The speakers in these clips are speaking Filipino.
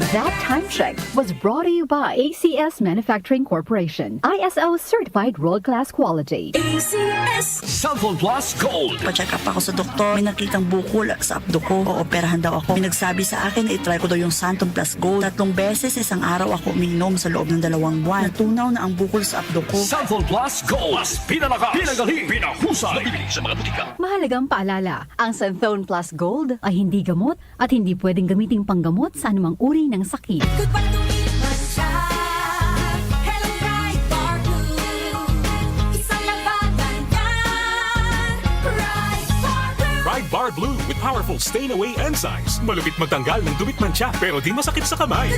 That time check was brought to you by ACS Manufacturing Corporation. ISO certified world-class quality. Cellphone Plus Gold. Pa-check up ako sa doktor. May nakitang bukol sa abdo ko. Ooperahan daw ako. May nagsabi sa akin na itry ko daw yung Santon Plus Gold. 3 beses isang araw ako uminom sa loob ng 2 buwan. Natunaw na ang bukol sa abdo ko. Cellphone Plus Gold. Mas pinalakas, pinagaling, pinahusay. Mabibili sa mga butika. Mahalagang paalala, ang Santhone Plus Gold ay hindi gamot at hindi pwedeng gamiting panggamot sa anumang uri ng sakit. Pride Bar Blue with powerful stain-away enzymes. Malupit magtanggal ng dumit mancha pero di masakit sa kamay.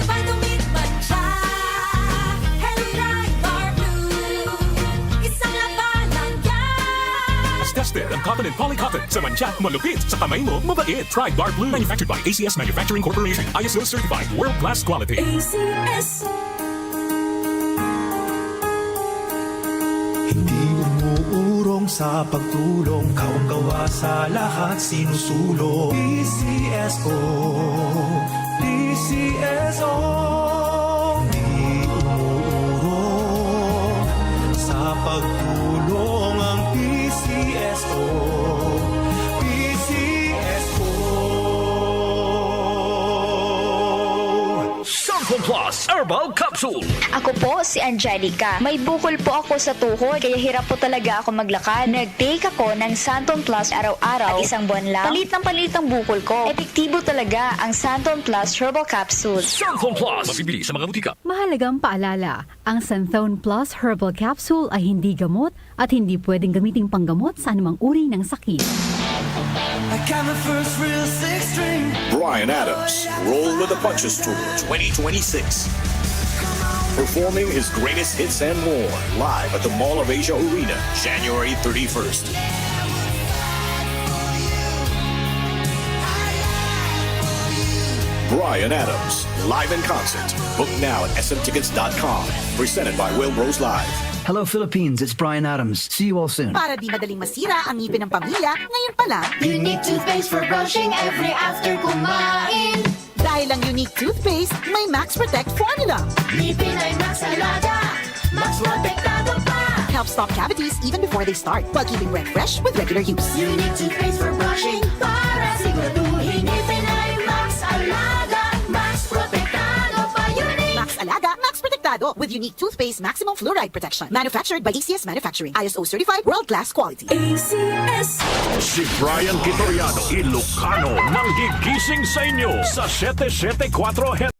As tested ang cotton and polycotton sa mancha, malupit sa kamay mo, mabait. Pride Bar Blue, manufactured by ACS Manufacturing Corporation. ISO certified world-class quality. Hindi umuurong sa pagtulong, kaong-gawa sa lahat sinusulong. PCSO, PCSO. Hindi umuurong sa pagtulong ang PCSO, PCSO. Cellphone Plus Herbal Capsule. Ako po si Angelica. May bukol po ako sa tuhod, kaya hirap po talaga ako maglakad. Nag-take ako ng Santon Plus araw-araw at isang buwan lang. Palit ang bukol ko. Epektibo talaga ang Santon Plus Herbal Capsule. Cellphone Plus. Mabibili sa mga butika. Mahalagang paalala, ang Santhone Plus Herbal Capsule ay hindi gamot at hindi pwedeng gamiting panggamot sa anumang uri ng sakit. I got my first real six string. Bryan Adams, Roll with the Punches Tour 2026. Performing his greatest hits and more live at the Mall of Asia Arena, January 31st. Bryan Adams, live in concert. Book now at smtickets.com. Presented by Wilbros Live. Hello Philippines, it's Bryan Adams. See you all soon. Para di madaling masira ang ngipin ng pamilya, ngayon pa lang, Unique toothpaste for brushing every after kumain. dahil ang Unique toothpaste, may Max Protect formula. Ngipin ay Max Alaga, Max Protektado pa. Helps stop cavities even before they start, while keeping breath fresh with regular use. Unique toothpaste for brushing para siguraduhin ngipin ay Max Alaga, Max Protektado pa. Unique Max Alaga, Max Protectado with Unique toothpaste maximum fluoride protection. Manufactured by ACS Manufacturing. ISO certified world-class quality. Si Brian Vitoriano, Ilocano, nang gigising sa inyo sa 774